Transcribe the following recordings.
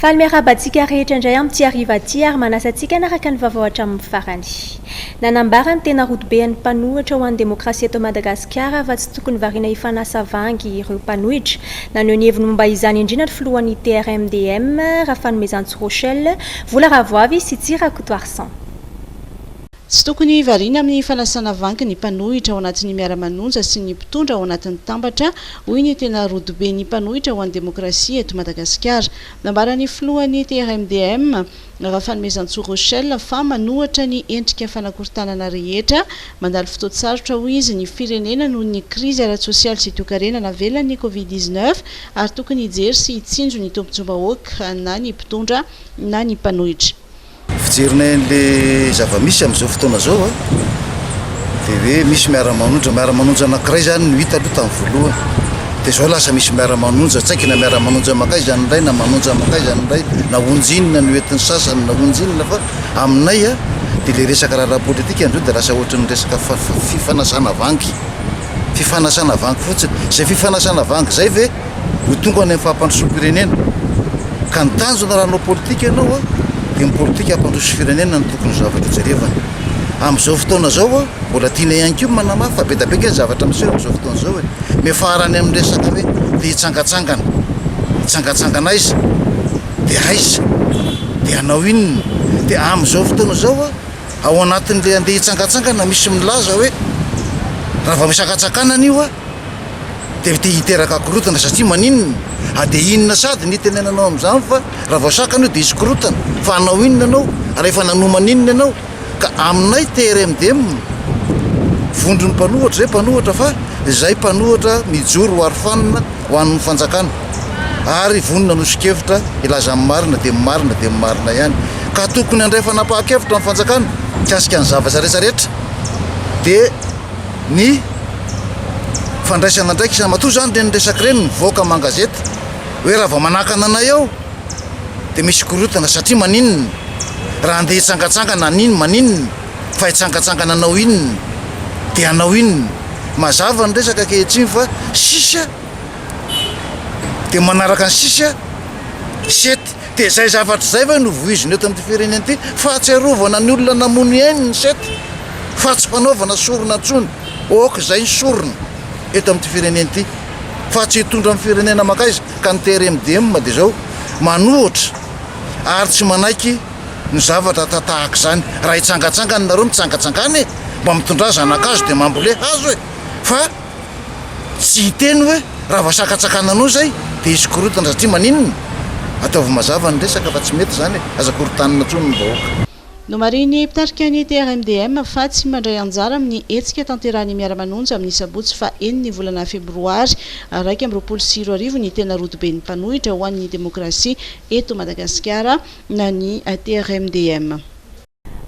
Faly miarabantsika rehetra indray amin'ny ty ariva ty ary manasa antsika naraka ny vaovao hatramin'ny farany. Nanambara ny tena rotoben'ny mpanohitra ho an'ny demokrasia eto Madagasikara fa tsy tokony variana ifanasavangy ireo mpanohitra. Naneho ny heviny momba izany indrindra ny filohan'ny TRMDM Rafanomezansy Rochelle vola ravoavy sy Tsira Kotoarsan. Tsy tokony variana amin'ny fanasana vangy ny mpanohitra ao anatin'ny miara-manonja sy ny mpitondra ao anatin'ny tambatra hoy ny tena rodoben'ny mpanohitra ho an'ny demokrasia eto Madagasikara. Nambaran'ny filohan'ny TRMDM Rafanomezansy Rochelle fa manohatra ny endrika fanakorontanana rehetra mandalo fotoan-tsarotra hoy izy ny firenena noho ny krizy ara-tsosialy sy toe-karena navelan'ny Covid-19 ary tokony hijery sy hitsinjo ny tompon-tsobahoaka na ny mpitondra na ny mpanohitra. Fijerinay le zava-misy amin'izao fotoana zao dia hoe misy miara-manonja anankiray zany no hita aloha tamin'ny voalohany. Dia zao lasa misy miara-manonja tsaika na miara-manonja makay zany indray na manonja makay zany indray na onjinina ny oentin'ny sasany na onjinina fa aminay dia le resaka raharaha politika andreo dia lasa ohatran'ny resaka fifanasana vangy fotsiny. Izay fifanasana vangy zay ve ho tonga any amin'ny fahampandrosom-pirenena ka ny tanjona raha hanao politika ianao dia ny politika hampandroso firenena no tokony zavatra jerevana. Amin'izao fotoana zao mbola tiana ihany koa manamafy fa bedabeka ny zavatra miseho amin'izao fotoana zao miafarany amin'ny resaka hoe dia hitsangatsangana aiza dia aiza dia hanao inona dia amin'izao fotoana zao ao anatin'le andeha hitsangatsangana misy milaza hoe raha vao misakatsakana io dia te hiteraka korotana satria maninona dia inona sady ny tenenanao amin'izany fa raha vao sakana io dia hisy korotana fa hanao inona anao raha efa nanomaninona ianao ka aminay TRMDM vondron'ny mpanohatra zay mpanohatra fa izay mpanohatra mijoro ho arofanina ho an'ny fanjakana ary vonona nosikevitra ilaza marina dia marina ihany ka tokony andray fanapahakevitra amin'ny fanjakana kasika ny zavatra rehetrarehetra dia ny fandraisana ndraiky isany matoa zany reny resaka ireny mivoaka mangazety hoe raha vao manakana anay ao dia misy korotana satria maninona raha andeha hitsangatsangana maninona fa hitsangatsangana anao inona dia anao inona mazava ny resaka ankehitriny fa sisa dia manaraka ny sisa sety dia zay zavatra zay va novoiziny eto amin'ity firenena ity fahatsiarovana ny olona namono iainy ny sety fa tsy mpanaovana sorona ntsony oka zay ny sorona eto amin'ity firenena ity fa tsy hitondra amin'ny firenena makaiza ka ny TRMDM dia zao manohatra ary tsy manaiky ny zavatra tahaka izany raha hitsangatsangana nareo mitsangatsangana mba mitondra zanak'azo dia mambole hazo fa tsy hiteny hoe raha vao sakatsakananao zay dia hisy korotana satria maninona ataovy mazava ny resaka fa tsy mety zany aza korotanina ntsony ny vahoaka. No mariny mpitarika ny TRMDM fa tsy mandray anjara amin'ny hetsika tanterahany miara-manonja amin'ny sabotsy fa 9 volana febroary 2024 ny tena rodoben'ny mpanohitra ho an'ny demokrasia eto Madagasikara na ny TRMDM.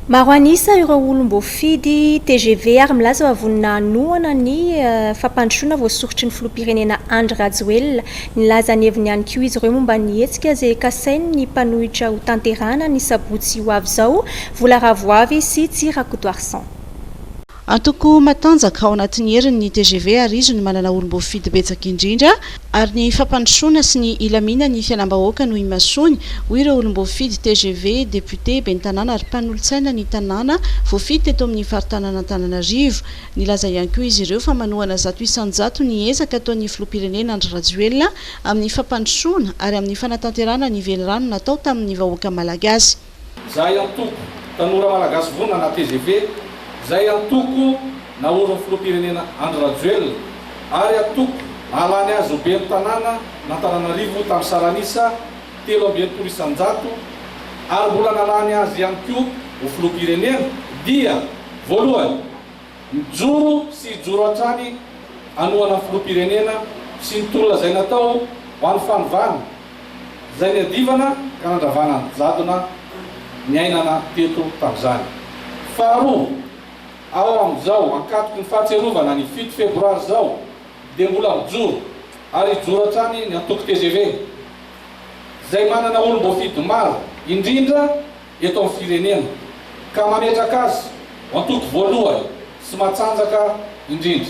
Maro anisa ireo olom-boafidy TGV ary milaza avonina anohana ny fampandrosoana voasorotry ny filoham-pirenena Andry Rajoelina nilaza ny heviny ihany koa izy ireo momba ny hetsika izay kasainy ny mpanohitra ho tanterahana ny sabotsy ho avy izao vola ravoavy sy Tsira Kotoarsan. Antoko matanjaka ao anatin'ny herin'ny TGV ary izy no manana olom-boafidy betsaka indrindra ary ny fampandrosoana sy ny ilamina ny fialam-bahoaka no imasony hoy ireo olom-boafidy TGV député ben'ny tanàna ary mpanolontsaina ny tanàna voafidy teto amin'ny faritanana Antananarivo. Nilaza ihany koa izy ireo fa manohana 100 ny ezaka ataon'ny filoham-pirenena Andry Rajoelina amin'ny fampandrosoana ary amin'ny fanatanterahana ny velirano natao tamin'ny vahoaka malagasy. Zay antoko tanora malagasy vona na TGV zay antoko na oron'ny filoham-pirenena Andry Rajoelina ary antoko alany azy ho ben'ny tanàna n'Antananarivo tamin'ny saranisa 13 isan-jato ary mbola nalany azy ihany koa ho filoham-pirenena dia voalohany mijoro sy hijoro hatrany anohana filoham-pirenena sy ny tolona zay natao ho an'ny fanovana zay ny adivana ka nandravana ny jadona ny ainana teto tamin'izany. Faharoa ao amin'izao ankatoky ny fahatserovana ny 7 febroary zao dia mbola mijoro ary hijoro hatrany ny antoko TGV zay manana olom-boafidy maro indrindra eto amin'ny firenena ka mametraka azy antoko voalohany sy matsanjaka indrindra.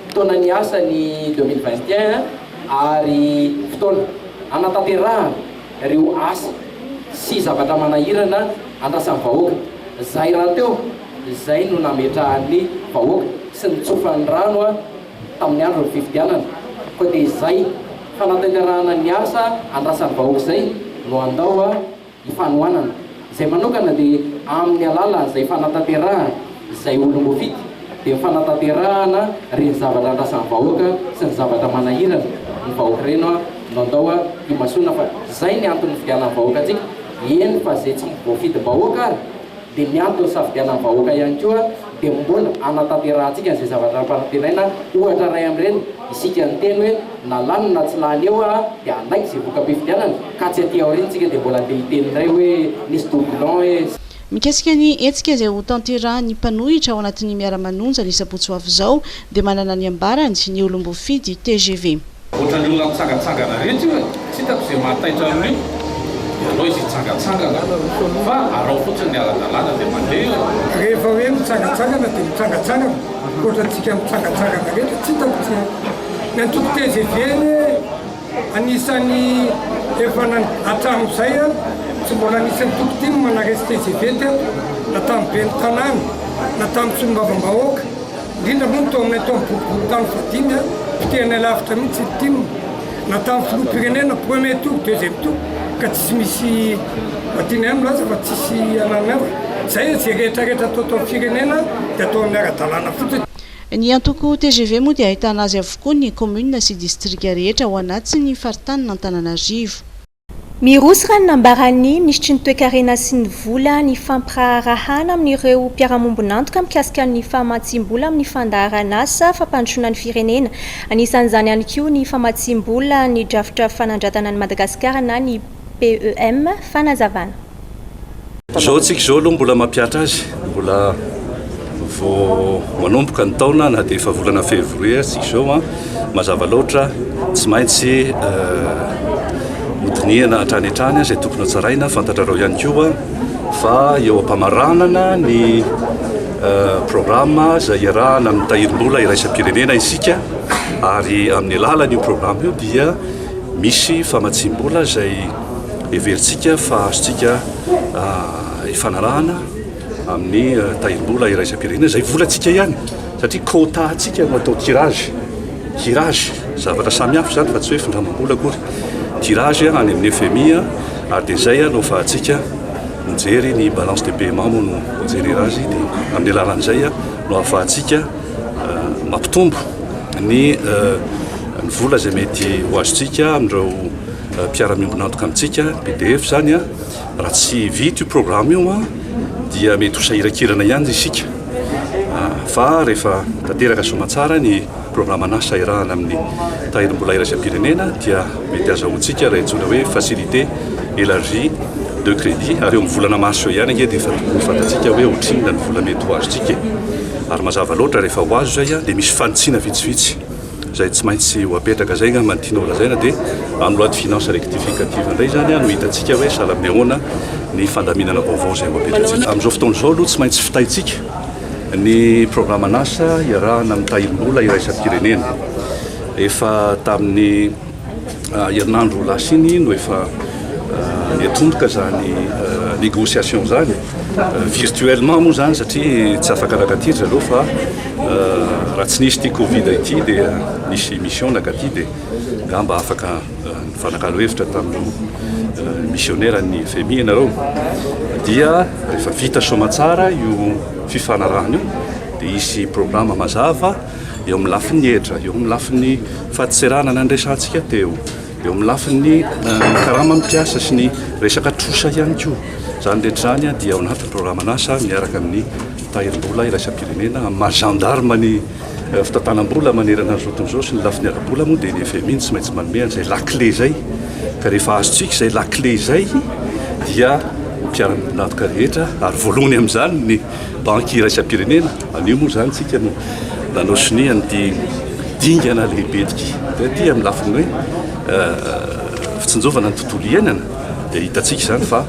Fotoana ny asa ny 2021 ary fotoana anatanterahana ireo asa sy zavatra manahirana andrasan'ny vahoaka. Zay raha teo zay no nametrahan'ny vahoaka sy nitsofan'ny rano tamin'ny andro ny fifidianana. Koa dia zay fanatanterahana ny asa andrasan'ny vahoaka zay no andao ifanohanana. Zay manokana dia amin'ny alalan'izay fanatanterahana zay olom-boafity dia fanatanterahana reny zavatra andrasan'ny vahoaka sy ny zavatra manahirana ny vahoaka reno no andao imasoana fa zay ny antony fidianan'ny vahoaka antsika. Eny fa zay tsy voafity vahoaka ary dia ny antony safidianan'ny vahoaka ihany koa dia mbola anatanterantsika zay zavatra mpanantenaina ohatra ray amin'ireny isika ny teny hoe nalany na tsy lany eo dia anaiky zay voka-pifidianana ka tsy aty aorentsika dia mbola andeha hiteny indray hoe nisy doublon hoe. Mikasika ny etsika izay ho tanterahan'ny mpanohitra ao anatin'ny miara-manonja ny sabotsy ho avy izao dia manana ny ambarany ny olom-boafidy TGV. Ohatrany olona mitsangatsangana rehetra io tsy hitako izay mahataitra amin'io ianao izy hitsangatsangana fa arao fotsiny ny ara-dalàna dia mandeha. Rehefa hoe mitsangatsangana dia mitsangatsangana ohatrantsika mitsangatsangana rehetra tsy hitako tsy ny antoko TGV anisan'ny efa hatramin'izay tsy mbola anisan'ny tokotiny manaresy TGV teo na tamin'ny ben'ny tanàna na tamin'ny solombavam-bahoaka indrindra moa to aminay tao boribory tany fadimy fitehana lavitra mihitsy itima na tamin'ny filoham-pirenena premier tour deuxième tour ka tsisy misy matiany any milaza fa tsisy ananava zay zay rehetrarehetra atao tao firenena dia atao amin'ny ara-dalàna fotsiny. Ny antoko TGV moa dia ahitana azy avokoa ny commune sy distrika rehetra ao anaty ny faritany n'Antananarivo. Mirosika ny nambarany nisitry ny toe-karena sy ny vola ny fampiraharahana amin'ireo mpiara-mombonantoka mikasika ny famatsiam-bola amin'ny fandaharan'asa fampandrosoana ny firenena. Anisan'izany ihany koa ny famatsiam-bola ny drafitra fanandratana ny Madagasikara na ny PEM fanazavana. Zao tsika zao aloha mbola mampiatra azy, mbola vao manomboka ny taona na dia efa volana février tsika zao mazava loatra tsy maintsy hodiniana hatrany zay tokony tsaraina fantatrareo ihany koa fa eo ampamaranana ny programma zay iarahana amin'ny tahirim-bola iraisam-pirenena isika ary amin'ny alalan'io programma io dia misy famatsiam-bola zay everitsika fa azontsika ifanarahana amin'ny tahirim-bola iraisam-pirenena zay volantsika ihany satria quota atsika no atao tirage zavatra samihafa zany fa tsy hoe findramam-bola akory tirage any amin'ny FMI ary dia zay no fahatsika mijery ny balance de paiement moa no mijery azy dia amin'ny alalan'izay no ahafahantsika mampitombo ny vola zay mety ho azontsika amin'ireo mpiara-miombonantoka amintsika PDF zany raha tsy vita io programme io dia mety ho sahirakirana ihany isika fa rehefa tanteraka somatsara ny programme anasa irahana amin'ny tahirim-bola iraisam-pirenena dia mety azahoantsika raha itsona hoe facilité élargie de crédit ary eo amin'ny volana mars eo ihany dia fantatsika hoe otrinona ny vola mety ho azontsika ary mazava loatra rehefa ho azo zay dia misy fanotsiana vitsivitsy zay tsy maintsy ho apetraka zay manodina lazaina dia amin'ny loi de finance rectificative indray zany no hitantsika hoe sahala amin'ny ahoana ny fandaminana vaovao zay ho apetratsika amin'izao fotoana izao aloha tsy maintsy fitaitsika ny programme anasa iarahana amin'ny tahirim-bola iraisam-pirenena efa tamin'ny herinandro lasiny no efa niatomboka zany négociation zany virtuellement moa zany satria tsy afaka nakatira aloha fa raha tsy nisy ty Covid ity dia nisy mission nakaty dia ngamba afaka nifanakalo hevitra tamin'ireo missionnaire ny FMI ianareo dia rehefa vita somatsara io fifanarahana io dia isy programme mazava eo amin'ny lafin'ny hedra eo amin'ny lafin'ny fahatiserana nandresantsika teo eo amin'ny lafin'ny karama mpiasa sy ny resaka trosa ihany koa zany rehetra zany dia ao anatin'ny programme anasa miaraka amin'ny tahirim-bola iraisam-pirenena amin'ny maha-gendarme ny fitantanam-bola manerana ny zoton'izao sy ny lafin'ny ara-bola moa dia ny FMI tsy maintsy manome an'izay laclé zay ka rehefa azontsika izay laclé zay dia mpiara-miombonantoka rehetra ary voalohany amin'izany ny banky iraisam-pirenena anio moa zany tsika no nanosiniany ty dingana lehibetika dia ty amin'ny lafiny hoe fitsinjovana ny tontolo iainana dia hitantsika zany fa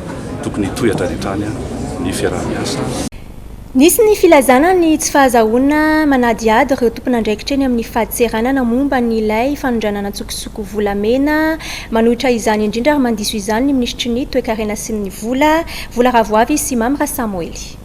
tokony hitohatra rehetrany ny fiaraha-miasa. Nisy ny filazana ny tsy fahazahoana manadiady ireo tompon'andraikitra eny amin'ny faditseranana momba ny ilay fanondranana tsokosoko volamena manohitra izany indrindra ary mandiso izany ny ministry ny toe-karena sy ny vola ravoavy sy Mamra Samoely.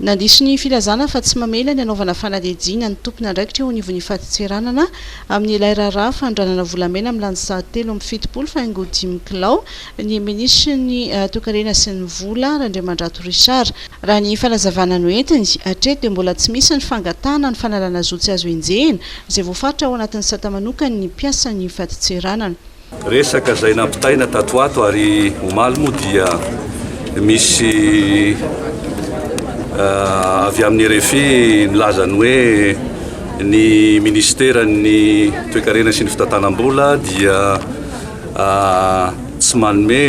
Nandiso ny filazana fa tsy mamela ny anaovana fanadihadiana ny tompony andraikitra eo anivon'ny faditseranana amin'ny ilay raharaha fanondranana volamena amin'ny lanjy 7 faingo 5 kilao ny ministry ny toe-karena sy ny vola Randriamandrato Richard. Raha ny falazavana noentiny hatreto dia mbola tsy misy ny fangatana ny fanalana zotsy azo enjehina izay voafaritra ao anatin'ny sata manokany ny mpiasa ny faditseranana. Resaka izay nampitaina tato ato ary omaly moa dia misy avy amin'ny RFI nilazany hoe ny ministera ny toe-karena sy ny fitantanam-bola dia tsy manome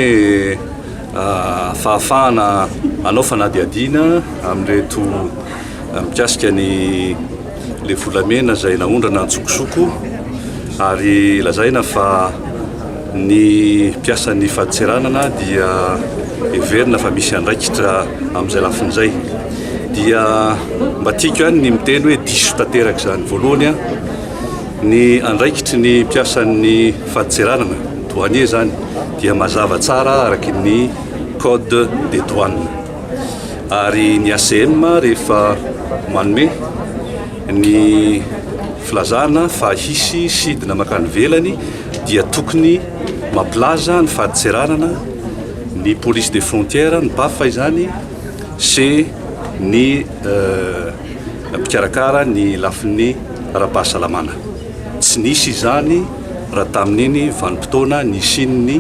fahafahana anao fanadihadiana amin'reto mikasika ny le volamena izay naondrana ntsokosoko ary lazaina fa ny mpiasan'ny faditseranana dia everina fa misy andraikitra amin'izay lafin'izay dia mba tiako ihany ny miteny hoe diso tanteraka izany. Voalohany a ny andraikitry ny mpiasan'ny faditseranana douanier zany dia mazava tsara araky ny code des douanes ary ny ACM rehefa manome ny filazana fa hisy sidina makany velany dia tokony mampilaza ny faditseranana ny police des frontières ny PAF izany sy ny mpikarakara ny lafin'ny ara-pahasalamana. Tsy nisy izany raha tamin'iny vanim-potoana nisin'ny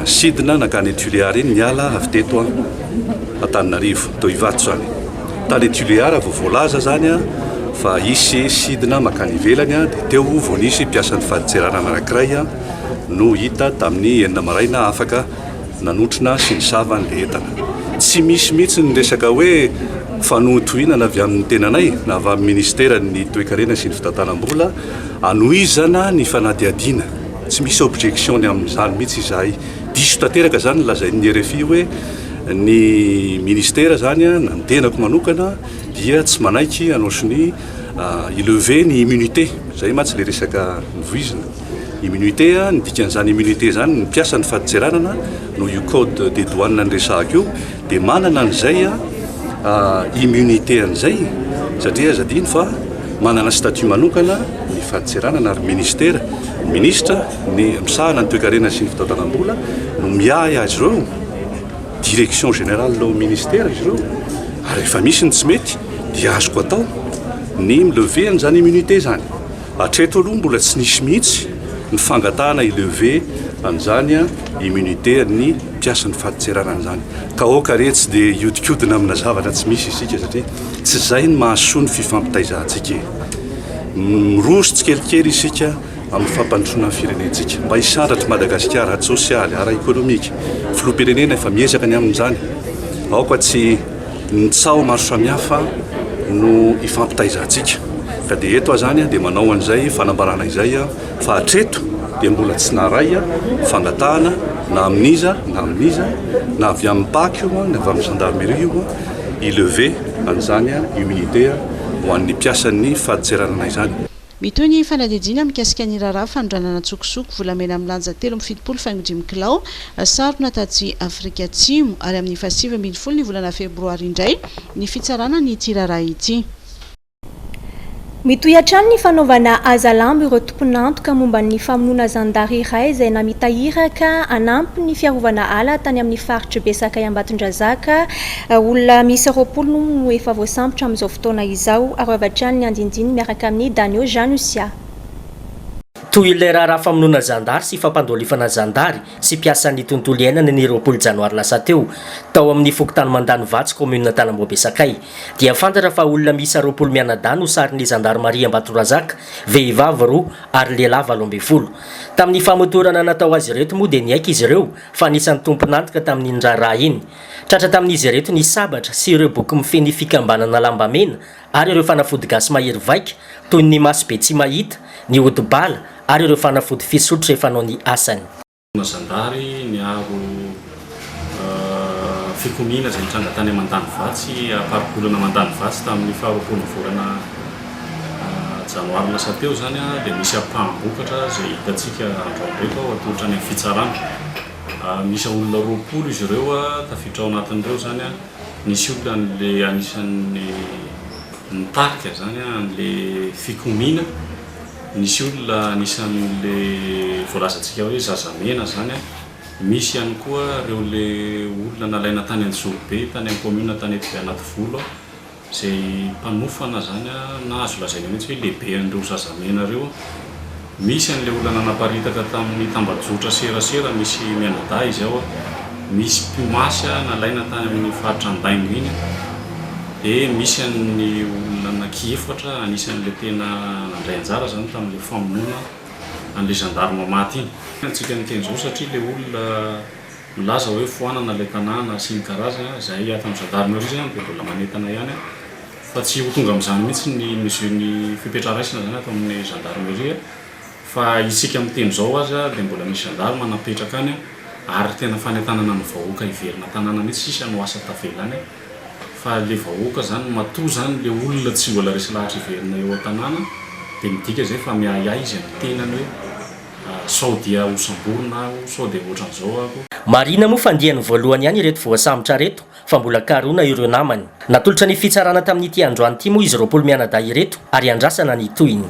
sidina nakany Tuléar iny miala avy teto Antananarivo teo Ivato zany. Tany Tuléar vao voalaza zany fa hisy sidina makany ivelany dia teo vao nisy mpiasan'ny faditseranana anankiray no hita tamin'ny 9 maraina afaka nanotrina sy nisava ny entana. Tsy misy mihitsy ny resaka hoe fanotohinana avy amin'ny tenanay na avy amin'ny ministera ny toe-karena sy ny fitantanam-bola anohizana ny fanadihadiana. Tsy misy objection ny amin'izany mihitsy izahay. Diso tanteraka zany lazain'ny RFI hoe ny ministera zany na ny tenako manokana dia tsy manaiky anaosiny ilever ny immunité. Zay matsy le resaka nivoizina. Immunité ny dikan'izany immunité zany ny mpiasa ny faditseranana no io code des douanes nyresahako io dia manana an'izay immunité an'izay satria azadiny fa manana statut manokana ny faditseranana ary ministera ministra ny misahana ny toe-karena sy ny fitantanam-bola no miahy azy ireo direction générale au ministère izy ireo ary rehefa misy ny tsy mety dia azoko atao ny milever an'izany immunité zany. Hatreto aloha mbola tsy nisy mihitsy ny fangatahana ilever an'izany immunité ny mpiasa ny faditseranana zany. Ka oka re tsy dia iodikodina amina zavatra tsy misy isika satria tsy zay ny mahasoa ny fifampitaizantsika. Miroso tsikelikely isika amin'ny fampandrosoana ny firenentsika mba hisandratra Madagasikara ara-tsosialy ara-ekônomika filoham-pirenena efa miezaka ny amin'izany. Aoka tsy nitsao maro samihafa no hifampitaizantsika. Ka dia eto zany dia manao an'izay fanambarana izay fa hatreto dia mbola tsy naray fangatahana na amin'iza na avy amin'ny PAC io na avy amin'ny gendarmerie io ilever an'izany immunité ho an'ny mpiasan'ny faditseranana izany. Mitoy ny fanadihadiana mikasika ny raharaha fanondranana tsokosoko volamena amin'ny lanja 7 faingo 5 kilao sarona taty Afrika Atsimo ary amin'ny 7 ny volana febroary indray ny fitsarana ny ity raharaha ity. Mitohy hatrany ny fanaovana azalambo ireo tompon'antoka momba ny famonoana zandary iray izay namitahiraka anampy ny fiarovana ala tany amin'ny faritra Besaka Ambatondrazaka. Olona misy 20 no efa voasambotra amin'izao fotoana izao ary avy hatrany ny andindiny miaraka amin'ny Danio Janusia. Toy ilay raharaha famonoana zandary sy fampandolifana zandary sy mpiasan'ny tontolo iainana ny 20 janoary lasa teo tao amin'ny fokotany mandany Vatsy commune Tanamboa Besakay dia fantatra fa olona misy 20 mianadahy no sarin'ny Gendarmerie Ambatondrazaka, vehivavy 2 ary lehilahy 12. Tamin'ny famotorana natao azy ireto moa dia niaiky izy ireo fa nisan'ny tompon'antoka tamin'ny raharaha iny. Tratra tamin'izy ireto ny sabatra sy ireo boky mifeny fikambanana lamba mena ary ireo fanafody gasy mahery vaika toy ny masobe tsy mahita, ny odibala ary ireo fanafody fisotrotra efa nanao ny asany. Zandary niaro fikomina zay nitranga tany Mandany Vatsy aparikolana Mandany Vatsy tamin'ny 20 volana janoary lasa teo zany dia misy ampahamokatra zay hitatsika androandreto atolotra any amin'ny fitsarana. Misy olona 20 izy ireo tafiditra ao anatin'ireo zany nisy olona an'le anisan'ny nitarika zany an'le fikomina, nisy olona anisan'le voalazatsika hoe zazamena zany misy ihany koa reo le olona nalaina tany Anjobe tany amin'ny commune tany eto anaty volo zay mpanofana zany na azo lazaina mihitsy hoe lehibe an'ireo zazamena reo. Misy an'le olona naparitaka tamin'ny tambajotra serasera misy Menada izy ao, misy Pimasy nalaina tany amin'ny faritra Andaingo iny, dia misy an'ny olona anakiefatra anisan'le tena nandray anjara zany tamin'le famonoana an'le gendarme maty iny. Antsika nikenzao satria le olona milaza hoe foanana le tanàna sy ny karazana zay ato amin'ny gendarmerie zany dia mbola manentana ihany fa tsy ho tonga amin'izany mihitsy ny mesure-ny fipetraraisina zany ato amin'ny gendarmerie, fa isika miteny zao azy dia mbola misy gendarme napetraka any ary tena fanetanana ny vahoaka iverina tanàna mihitsy sisa no asa tavelany, fa le vahoaka zany matoa zany le olona tsy mbola resy lahatra iverina eo an-tanàna dia midika zay fa miahiahy izy amin'ny tenany hoe sao dia hosamborona aho, sao dia ohatran'izao ako. Marina moa fandiany voalohany ihany ireto voasambotra reto fa mbola karona ireo namany. Natolotra ny fitsarana tamin'ity androany ity moa izy 20 mianadahy ireto ary andrasana ny toyiny.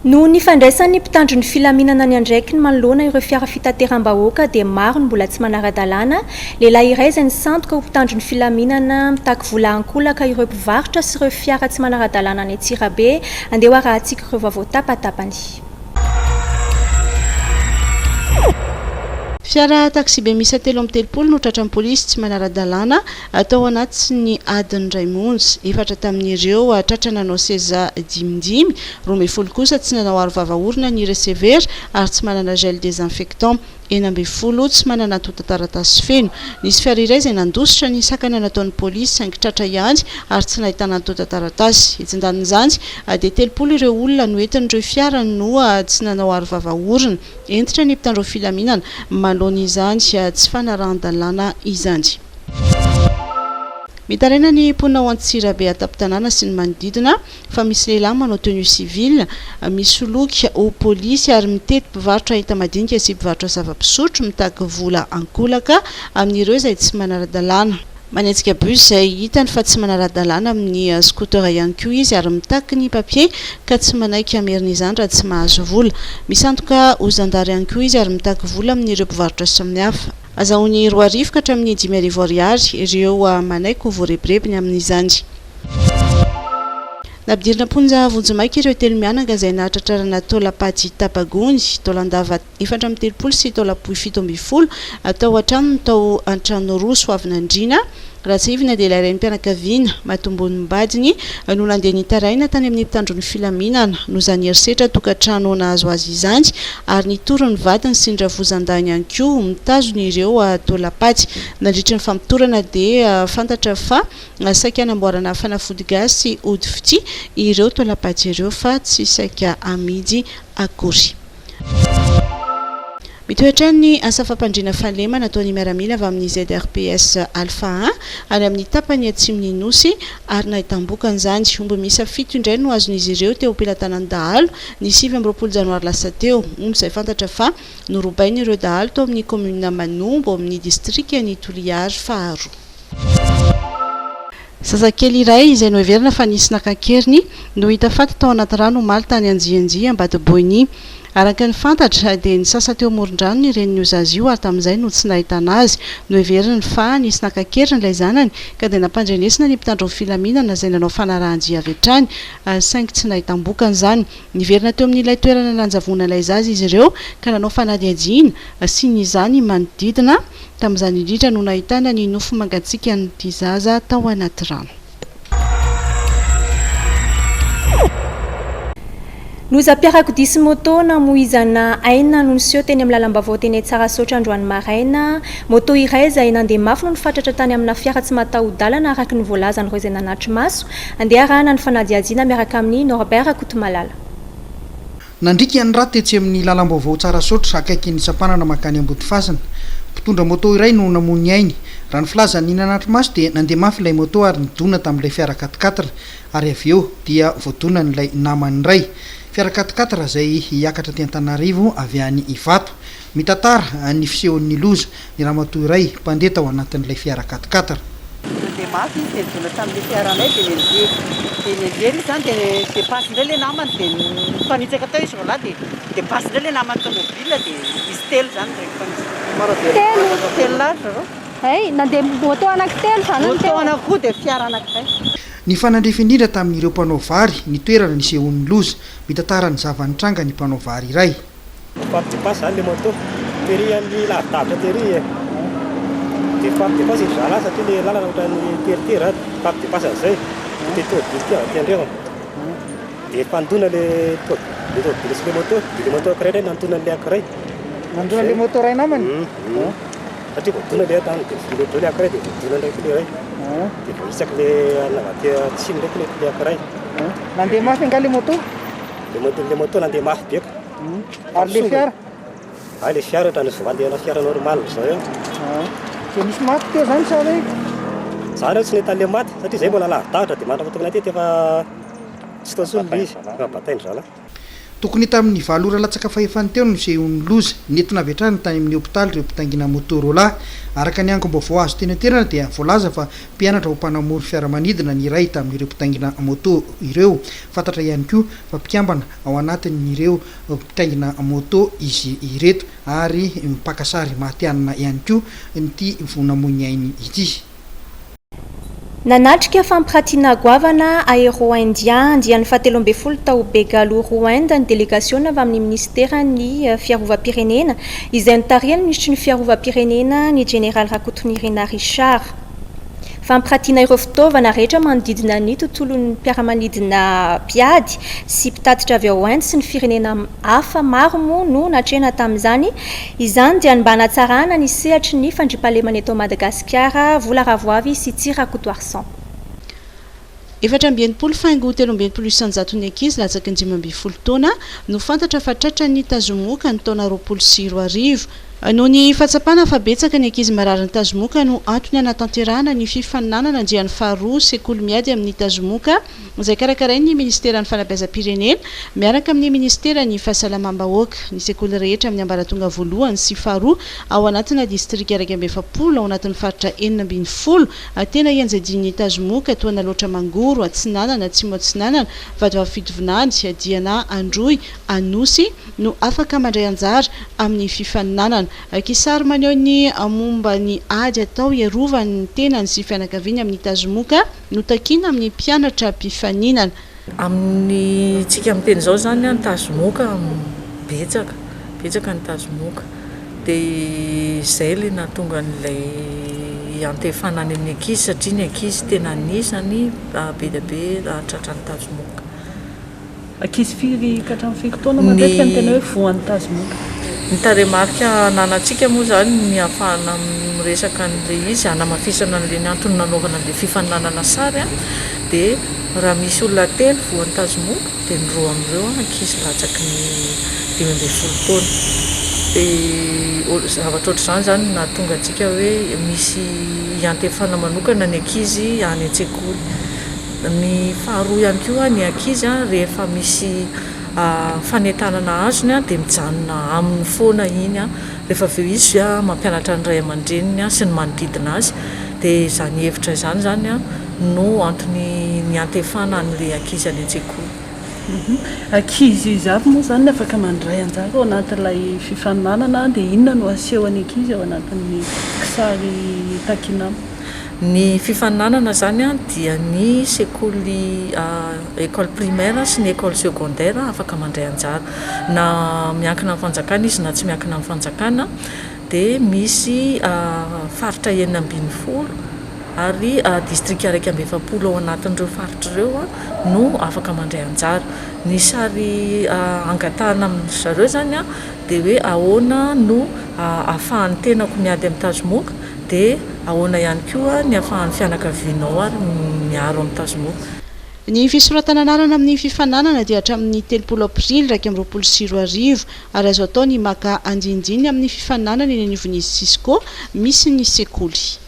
No ny fandraisan'ny mpitandro ny filaminana ny andraiky ny manoloana ireo fiara fitateram-bahoaka dia maro ny mbola tsy manara-dalàna. Lehilahy iray izay nisandoka ho mpitandro ny filaminana mitaky vola ankolaka ireo mpivarotra sy ireo fiara tsy manara-dalàna any Antsirabe andeha ho arahantsika ireo vaovao tapatapany. Fiara taxi be misy 3 no tratra ny polisy tsy manara-dalàna atao anaty ny adiny ray monja, 4 tamin'ireo tratra nanao seza 5 12 kosa tsy nanao aro vava-orona ny receveur ary tsy manana gel désinfectant, 12 tsy manana tota-taratasy feno. Nisy fiara iray izay nandositra ny sakana nataon'ny polisy saingy tratra ihany ary tsy nahitana ny tota-taratasy. Itsindanin'izany dia 30 ireo olona no entin'ireo fiara no tsy nanao aro vava-orona, entitra ny mpitandro filaminana manoloana izany tsy fanarahan-dalàna izany. Mitaraina ny mponina ao Antsirabe atapy-tanàna sy ny manodidina fa misy lehilahy manao tenue civile misoloky ho polisy ary mitety mpivarotra enta madinika sy mpivarotra zava-pisotro mitaky vola ankolaka amin'ireo izay tsy manara-dalàna. Manetsika bus izay hitany fa tsy manara-dalàna amin'ny scooter ihany koa izy ary mitaky ny papier ka tsy manaiky amerina izany raha tsy mahazo vola. Misandoka ho zandary ihany koa izy ary mitaky vola amin'ireo mpivarotra samihafa. Azahoany 2 arivo ka hatramin'ny 5 arivo ariary ireo manaiky ho voarebirebiny amin'izany. Napidirina ponja vonjimaika ireo telo miananga izay nahatratrarana taolapaty Tapagony, taolandava 430 sy taolapoy 720 atao an-trano tao an-trano roa Soavinandriana. Raha tsy ivina dia ilay mpianakaviana matombony mbadiny no nandeha nitaraina tany amin'ny mpitandro ny filaminana no zany herisetra tokantrano nahazo azy izany ary nitoro ny vadiny sy ny ravozan-dany ihany koa mitazony ireo taolapaty. Nandritra ny fampitorana dia fantatra fa saika anamboarana fanafody gasy sy ody fity ireo taolapaty ireo fa tsy saika amidy akory. Mitoetra ny asa fampandriana falema nataony miaramila avy amin'ny ZRPS Alpha 1 ary amin'ny tapany atsimony Nosy ary nahitam-bokany izany. Omby miisa 7 indray no azon'izy ireo teo am-pelatanan-dahalo ny 7 janoary lasa teo. Omby izay fantatra fa norobainy ireo dahalo tao amin'ny commune Manombo amin'ny district ny Toliary faharoa. Zazakely iray izay no heverina fa nisy nakakeriny no hita faty tao anaty rano omaly tany Anjianjia Ambatoboiny. Araka ny fantatra dia ny sasa teo amoron-drano ny renin'io zazy io ary tamin'izay no tsy nahitana azy. No heverina fa nisy nakakeriny ilay zanany ka dia nampandrenesina ny mpitandro filaminana izay nanao fanarahan-dia avy hatrany saingy tsy nahitam-bokany izany. Niverina teo amin'ilay toerana nanjavona ilay zazy izy ireo ka nanao fanadihadiana sy ny izany manodidina. Tamin'izany indrindra no nahitana ny nofo mangatsiaka nyity zaza tao anaty rano. Nozam-piarakodia sy moto namoizana aina no niseho teny amin'ny lalam-baovao teny Tsarasotra androany maraina. Moto iray izay nandeha mafy no nifatratra tany amina fiara tsy mataho-dalana araka ny voalazany ireo izay nanatry maso andeha arahana ny fanadiadiana miaraka amin'ny Norbert Kotomalala. Nandrika ny raty etsy amin'ny lalam-baovao Tsarasotra akaiky ny Tsapanana makany Ambodifasana. mpitondra moto iray no namony ainy raha ny filaza ny nanatrymaso dia nandeha mafy ilay moto ary nidona tamin'ilay fiara 4x4 ary avy eo dia voadona n'ilay namany iray fiara 4x4 zay hiakatra Antananarivo avy any Ivato mitantara ny fisehon'ny loza ny ramatoa iray mpandeha tao anatin'ilay fiara 4x4 dia mafy izy dia nidona tamin'ilay fiaranay dia nenjery zany dia pasy indray ilay namany dia mifanitsaka tao izy roalahy dia pasy indray ilay namany tomobila dia izy telo zany telo lahatra rô ay nandeha moto anankitelo zany moto anankiroa dia fiara anankiray ny fanandrefy indrindra tamin'ireo mpanao vary ny toerana nisehon'ny loza mitantara ny zavanitranga ny mpanao vary iray Participas zany le moto tery amin'ny lavidavitra tery dia participas izy zala satria le lalana ohatran'ny teritery participas zay dia tôbily tiandreo dia fandona le tôbily sy le moto dia le moto ankiray ndray nandona le ankiray nandona le moto ray namany satria voadona le tany dia le le ankiray dia voadona ndraiky le ray dia voisaka le navaty tsiny ndraiky le ankiray nandeha mafy nga le moto le moto nandeha mafy beko ary le fiara le fiara ohatrany vandeana fiara normal zao eo dia misy maty teo zany sa hoe zany tsy netan'le maty satria zay mbola lavidavitra dia mandrapa tokony atety efa tsy taosony izy batainy zala tokony tamin'ny valora latsaka fahefany teo no misehon'ny loza nentina avy hatrany tany amin'ny hôpitaly ireo mpitangina Motorola araka ny angom-baovao azo tenaterana dia voalaza fa mpianatra ho mpanamory fiaramanidina ny iray tamin'ireo mpitangina moto ireo fantatra ihany koa fa mpikambana ao anatin'ireo mpitangina moto izy ireto ary mpakasary mahatianana ihany koa nyty vonamony ainy ity nanatrika fampiratiana goavana aéro indien dian'ny 17 tao Begalo Rwanda ny délégation avy amin'ny ministera ny fiarovam-pirenena izay notarihany ministry ny fiarovam-pirenena ny général Rakotonirina Richard fampiratiana ireo fitaovana rehetra manodidina ny tontolon'ny mpiaramanidina mpiady sy mpitatitra avy ao Inde sy ny firenena hafa maro moa no natrehana tamin'izany izany dia mba hanatsarana ny sehatry ny fandriampahalemana eto Madagasikara vola ravoavy sy Tsirakoto Arsan 720 faingo 13 isanjaton'ny ankizy latsaky ny 15 taona no fantatra fa tratra ny tazomoka ny taona 24 noho ny fahatsapana fa betsaka ny ankizy marary ny tazomoka no antony anatanterahana ny fifaninanana andian'ny faharoa sekoly miady amin'ny tazomoka izay karakarain'ny ministera ny fanabeazam-pirenena miaraka amin'ny ministera ny fahasalamam-bahoaka ny sekoly rehetra amin'ny ambaratonga voalohany sy faharoa ao anatina distrika 170 ao anatin'ny faritra 70 tena ianjadin'ny tazomoka toana loatra mangoro atsinanana tsimo atsinanana vadova fitovinany diana androy anosy no afaka mandray anjara amin'ny fifaninanana kisary maneho ny momba ny ady atao iarovany tenany sy fianakaviany amin'ny tazomoka no takina amin'ny mpianatra mpifaninana amin'ny tsika amin'ny teny zao zany ny tazomoka betsaka ny tazomoka dia izay le nahatonga n'ilay antefanany amin'ny ankizy satria ny ankizy tena anisany be dia be tratra ny tazomoka ankizy firy katraminy firy taona matetika ny tena hoe voan'ny tazomoka ny taremarika nanatsika moa zany ny ahafahana miresaka n'le izy hanamafisana n'le ny antony nanaovana n'le fifaninanana sary dia raha misy olona telo voan'ny tazomoka dia ny roa amin'ireo ankizy latsaky ny 15 taona dia zavatra ohatr'izany zany nahatonga antsika hoe misy antefana manokana ny ankizy any an-tsekoly ny faharoa ihany koa ny ankizy rehefa misy fanetanana azony dia mijanona amin'ny foana iny rehefa aveo izy mampianatra ny ray aman-dreniny sy ny manodidina azy dia izany hevitra izany zany no antony ny antefana an'le ankizy any an-tsekoly ankizy zavy moa zany afaka mandray anjara ao anatin'ilay fifaninanana dia inona no aseho any ankizy ao anatin'ny kisary takinama ny fifaninanana zany dia ny sekoly école primaire sy ny école secondaire afaka mandray anjara na miankina amin'ny fanjakana izy na tsy miankina amin'ny fanjakana dia misy faritra 70 ary distrika 170 ao anatin'ireo faritra ireo no afaka mandray anjara ny sary angatahana amin'ny zareo zany dia hoe ahoana no ahafahan'ny tenako miady amin'ny tazomoka dia ahoana ihany koa ny ahafahan'ny fianakavianao ary miaro amin'ny tazomoka Ny fisoratana anarana amin'ny fifananana dia hatramin'ny 30 aprily 2024 ary azo atao ny maka andindiny amin'ny fifananana eny anivon'izy Cisco misy ny sekoly.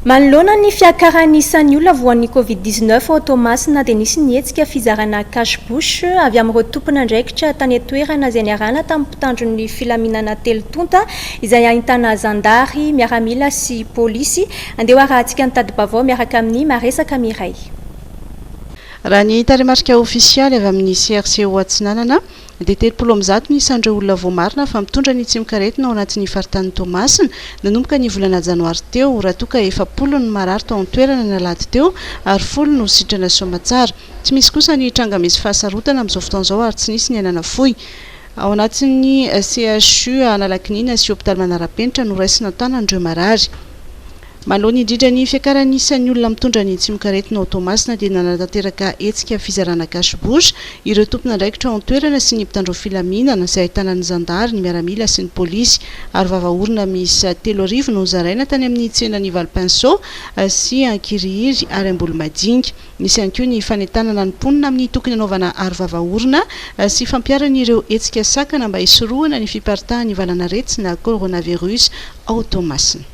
Manoloana ny fiakaran'ny isan'ny olona voan'ny Covid-19 ao Toamasina dia nisy nihetsika fizarana cache-bouche avy amin'ny tompona andraikitra tany atoerana izay niarahana tamin'ny mpitandron'ny filaminana telotonta izay ahitana zandary, miaramila sy polisy. Andeha arahantsika ny tadibavao miaraka amin'ny Maresaka Miray. Raha ny taremarika ofisialy avy amin'ny CRCO Atsinanana dia 30 nisandreo olona voamarina fa mitondra ny tsimikaretina ao anatin'ny faritany Toamasina nanomboka ny volana janoary teo raha toka 70 ny marary tao an-toerana nalady teo ary 10 no sitrana somatsara. Tsy misy kosa ny tranga misy fahasarotana amin'izao fotoan'izao ary tsy nisy ny anana fohy. Ao anatin'ny CHU Analaknina sy hôpitaly Manarapenitra no raisina tana andreo marary. Manoloana indrindra ny fiakaran'ny isan'ny olona mitondra ny tsimikaretina ao Toamasina dia nanatanteraka hetsika fizarana cache-bouche ireo tompona andraikitra ao an-toerana sy ny mpitandro filaminana izay ahitana ny zandary, ny miaramila sy ny polisy ary vavaorona misy 3 no zaraina tany amin'ny tsenan'ny Valpinceau sy Ankirihiry ary Ambolimadinika. Nisy ihany koa ny fanentanana ny mponina amin'ny tokony anaovana aro vavaorona sy fampiarana ireo hetsika sakana mba hisorohana ny fiparitahan'ny valanaretsy na coronavirus ao Toamasina.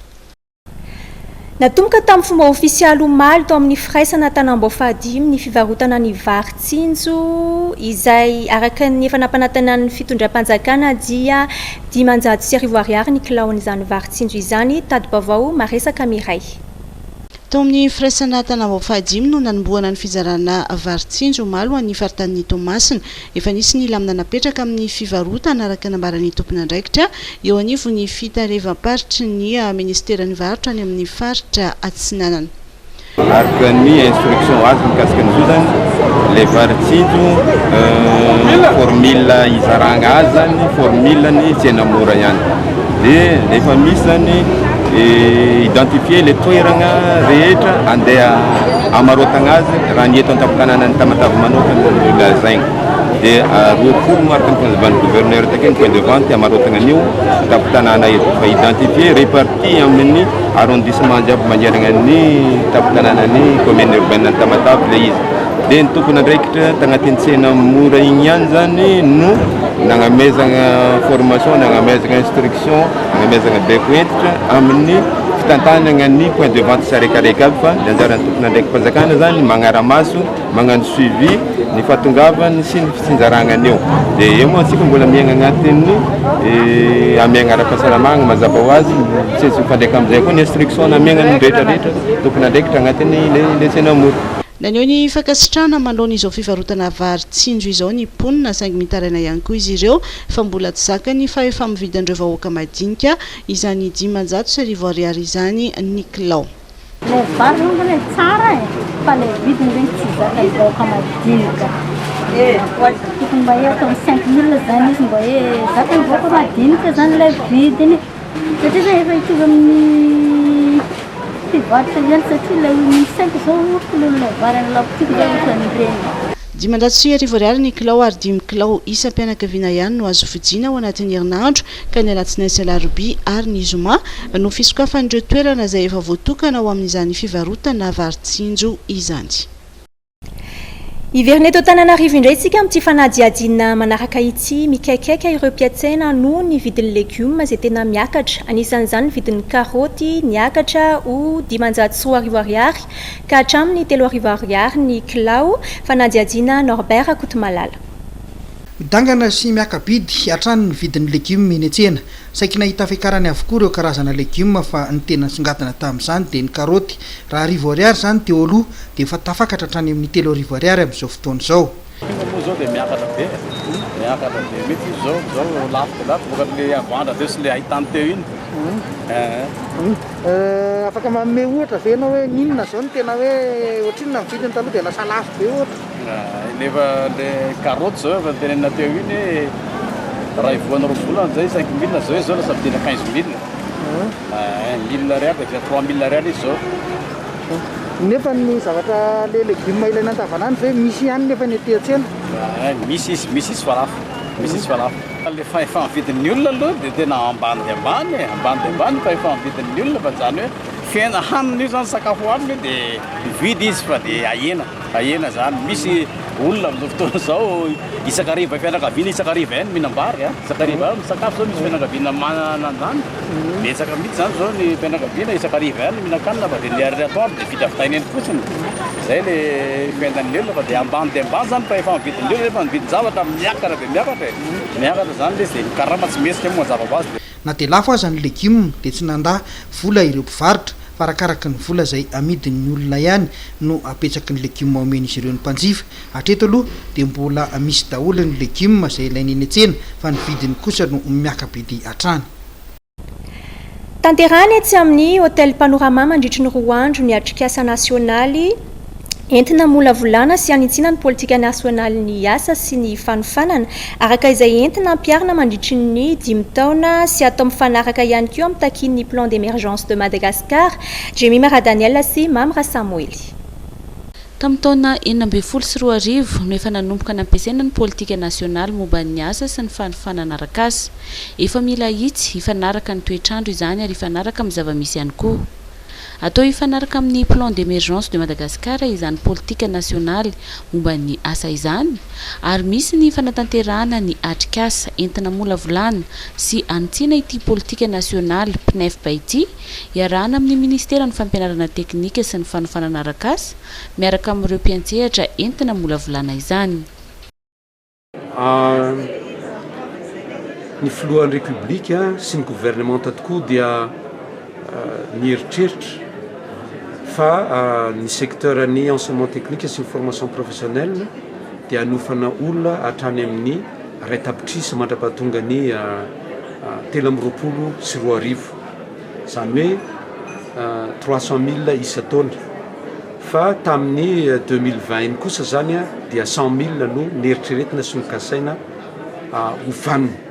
Natomboka tamin'ny fomba ofisialy omaly tao amin'ny firaisana Tanambaofahadimy ny fivarotana ny vary tsinjo izay araka ny efa nampanantena ny fitondram-panjakana dia 500 ariary ny kilaon'izany vary tsinjo izany. Tadibavao Maresaka Miray. Tao amin'ny firaisana Tanambaofahadimy no nanomboana ny fizarana vary tsinjo omaly ho an'ny faritan'ny Toamasina. Efa nisy ny lamina napetraka amin'ny fivarotana araka nambaran'ny tompona andraikitra eo anivo ny fitarevam-paritry ny ministeran'ny varotra any amin'ny faritra Atsinanana. Araka ny instruction azy mikasika an'izao zany ilay vary tsinjo formule izaragna azy zany formule-ny tsena mora ihany dia efa misy zany identifier le toerana rehetra andeha amarotana azy raha ny eto an-tampon-tanàna ny Tamatave manokana lazaigna dia 20 maraka ny fanazavana gouverneur take ny point de vente amarotana an'io tampon-tanàna eto fa identifier réparti amin'ny arrondissement jiaby manjerana ny tampon-tanànany commune urbaine ny Tamatave le izy dia ny tompona andraikitra tagnatin'ny tsena mora igny ihany zany no nagnamezana formation, nagnamezana instruction, nagnamezana bekoentitra amin'ny fitantanana ny point de vente tsarakaraiky aby fa ny anjaran'ny tompona ndraiky mpanjakana zany magnaramaso, magnano suivi ny fahatongavany sy ny fitsinjaragna eo. Dia eo moa antsika mbola miaigna agnatin'ny amiagna ara-pahasalamagna mazava ho azy tsy mifandraika amin'izay koa ny instruction amiagna ny rehetrarehetra tompona andraikitra agnatin'ny le tsena mora. Naneo ny fankasitrahana manoloana izao fivarotana vary tsinjo izao ny mponina saingy mitaraina ihany koa izy ireo fa mbola tsy zakany fa efa mividandreo vahoaka madinika izany 500 ariary izany ny kilao. Le vary longany tsara fa le vidiny regny tsy zakany vahoaka madinika. Tokony mba hoe atao 5 000 zany izy mba hoe zakany vahoaka madinika zany le vidiny satria zany efa hitovy amin'ny fivarotra ihany satria le 5 zao kilona vary any lapotika zao ohatrany regny. 500 ariary ny kilao ary 5 kilao isam-pianakaviana ihany no azo vijina ao anatin'ny herinandro ka ny alatsinainy sy alarobia ary ny zoma no fisokafan'ireo toerana izay efa voatokana ao amin'izany fivarotana vary tsinjo izany. Ivernay eto Antananarivo indray isika amin'ity fanadihadiana manaraka ity mikaikaika ireo mpiatsena no ny vidin'ny legioma izay tena miakatra. Anisan'izany ny vidin'ny karaoty niakatra ho 510 ariary ka hatramin'ny 3 ariary ny kilao. Fanadihadiana Norbert Kotomalala. Midangana sy miakabidy hatrany ny vidin'ny legioma eny an-tsena. Saika nahita fiakarany avokoa ireo karazana legioma fa ny tena songatana tamin'izany dia ny karaoty raha 10 ariary zany teo aloha dia efa tafakatra hatrany amin'ny 3 ariary amin'izao fotoana izao. Moa zao dia miakatra be mety zao lafo bôka le avandra teo sy le ahitany teo iny. Afaka manome ohatra ve ianao hoe ninona zao ny tena hoe ohatrinona ny vidiny taloha dia lasa lafo be ohatra? Nefa le karaoty zao efa tenenina teo iny raha ivoana rovolana zay 5 000 zao lasa vidina 15 000. 1000 ariary dia 3000 ariary izy zao. Nefa ny zavatra le legioma ilaina andavanandro ve misy ihany nefa ny aty an-tsena? Misy izy fa lafo. Le fa efa mividin'ny olona aloha dia tena ambany dia ambany fa efa mividin'ny olona fa zany hoe fiaina hanina io zany sakafo haniny dia mividy izy fa dia ahena zany misy olona amin'izao fotoana zao isakariva fianakaviana isakariva ihany mihinam-bary isakariva misakafo zao misy fianakaviana manana an'izany betsaka mihitsy zany zao ny fianakaviana isakariva ihany mihinan-kanina fa dia ny ariatoandro dia vita avitaina eny fotsiny zay le fiainan'ny olona fa dia ambany zany fa efa mividin'ny olona efa mividy zavatra miakatra dia miakatra zany le dia karama tsy mesika moa mazava ho azy na dia lafo aza ny legioma dia tsy nandà vola ireo mpivarotra fa arakaraka ny vola izay amidin'ny olona ihany no apetsaky ny legioma omeny izy ireo ny mpanjifa hatreto aloha dia mbola misy daholo ny legioma izay ilainy eny an-tsena fa ny vidiny kosa no miakabidy hatrany tanterany etsy amin'ny hôtel panorama mandritry ny 4 andro ny atrikasa nasionaly entina mola volana sy anitsina ny politika nasionaly ny asa sy ny fanofanana araka izay entina ampiarina mandritry ny 5 taona sy atao mifanaraka ihany koa amin'ny takin'ny plan d'émergence de Madagascar Jemima Daniel sy Mamra Samuel tamin'ny taona 2014 no efa nanomboka nampiasaina ny politika nasionaly momba ny asa sy ny fanofanana arakasa efa mila hitsy ifanaraka ny toetrandro izany ary ifanaraka amin'ny zava-misy ihany koa atao ifanaraka amin'ny plan d'émergence de Madagascar izany politika nasionaly momba ny asa izany ary misy ny fanatanterahana ny atrikasa entina mola volana sy antsiana ity politika nasionaly PNEF ity iarahana amin'ny ministera ny fampianarana teknika sy ny fanofanana arakasa miaraka amin'ireo mpiantsehatra entina mola volana izany ny filohan'ny république sy ny gouvernement tokoa dia nieritreritra fa ny secteur ny enseignement technique sy ny formation professionnelle dia anofana olona hatrany amin'ny ray tapitrisy mandrapahatonga ny 320 sy 2,000 zany hoe 300 000 isa-taona fa tamin'ny 2020 iny kosa zany dia 100 000 no nieritreretina sy nokasaina hofanina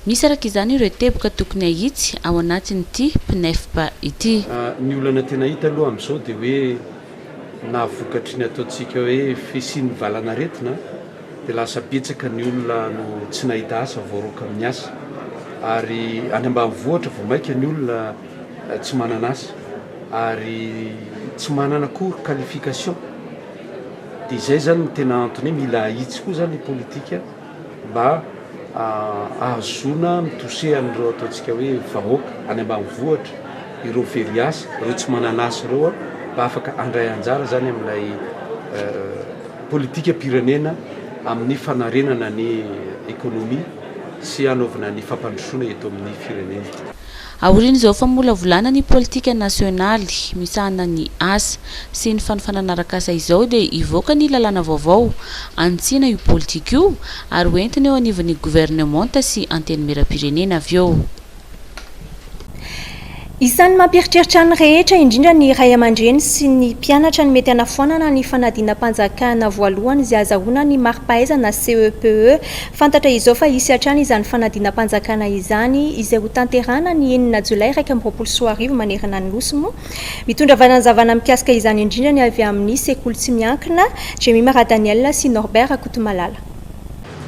misy araka izany ireo teboka tokony ahitsy ao anatin'ity PNEF ity ny olana tena hita aloha amin'izao dia hoe navokatry ny ataontsika hoe fesiny valana retina dia lasa betsaka ny olona no tsy nahita asa voaroaka amin'ny asa ary any ambanivohitra vao maika ny olona tsy manana asa ary tsy manana koa qualification dia izay zany no tena antony hoe mila ahitsy koa zany politika mba ahazona mitosehan'ireo ataontsika hoe vahoaka any ambanivohitra ireo very asa ireo tsy manana asa ireo mba afaka andray anjara zany amin'ilay politika pirenena amin'ny fanarenana ny économie sy anaovana ny fampandrosoana eto amin'ny firenena aoriana izao fa mola volana ny politika nasionaly misahana ny asa sy ny fanofanana arakasa izao dia ivoaka ny lalàna vaovao antsiana io politika io ary hoentina eo anivon'ny gouvernemanta sy anteny-meram-pirenena avy eo isan'ny mampieritreritra ny rehetra indrindra ny ray aman-dreny sy ny mpianatra ny mety hanafoanana ny fanadina-mpanjakana voalohany izay azahoana ny mari-pahaizana CEPE fantatra izao fa isy hatrany izany fanadina-mpanjakana izany izay ho tanterahana ny 9 Jolay 2024 manerana ny nosy moa mitondra valanzavana mikasika izany indrindra ny avy amin'ny sekoly tsy miankina Jemima Daniel sy Norbert Akotomalala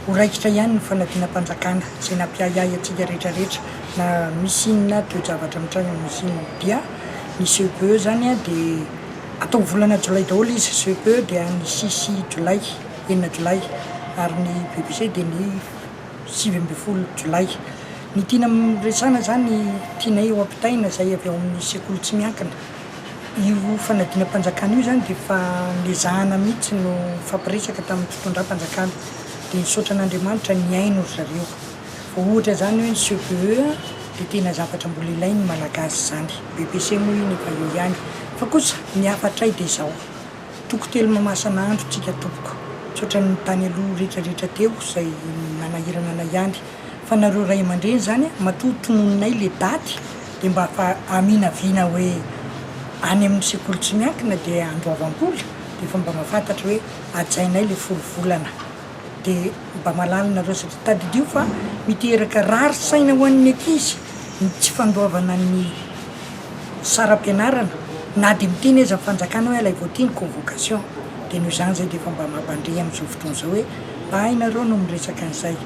horaikitra ihany ny fanadina-mpanjakana izay nampiayay atsika rehetrarehetra na misy inona toe-javatra mitranga misy inona dia ny CEPE zany dia atao volana Jolay daholo izy CEPE dia ny 6 Jolay 9 Jolay ary ny BBC dia ny 7 Jolay ny tiana resana zany tianay eo ampitaina zay avy ao amin'ny sekoly tsy miankina io fanadina-mpanjakana io zany dia fa lezahana mihitsy no fampiresaka tamin'ny fitondram-panjakana dia nisotran'Andriamanitra ny aino ry zareo fa ohatra zany hoe ny CEPE dia tena zavatra mbola ilainy malagasy zany BBC moa iny efa eo ihany fa kosa ny hafatray dia izao toko telo mamasana andro tsika tompoko tsotra ny tany aloha rehetrarehetra teo izay nanahirana ana ihany fa nareo ray aman-dreny zany matoa tononinay le daty dia mba fa aminavina hoe any amin'ny sekoly tsy miankina dia androavam-bola dia fa mba mahafantatra hoe ajainay le folovolana dia mba malalina reo satria tadidio fa miteraka rary saina ho an'ny ankizy ny tsy fandoavana ny saram-pianarana na dia miteny aiza fanjakana hoe alay voatiany convocation dia noho izany zay dia efa mba mampandre amin'izao fotoana izao hoe mba hainareo no miresaka an'izay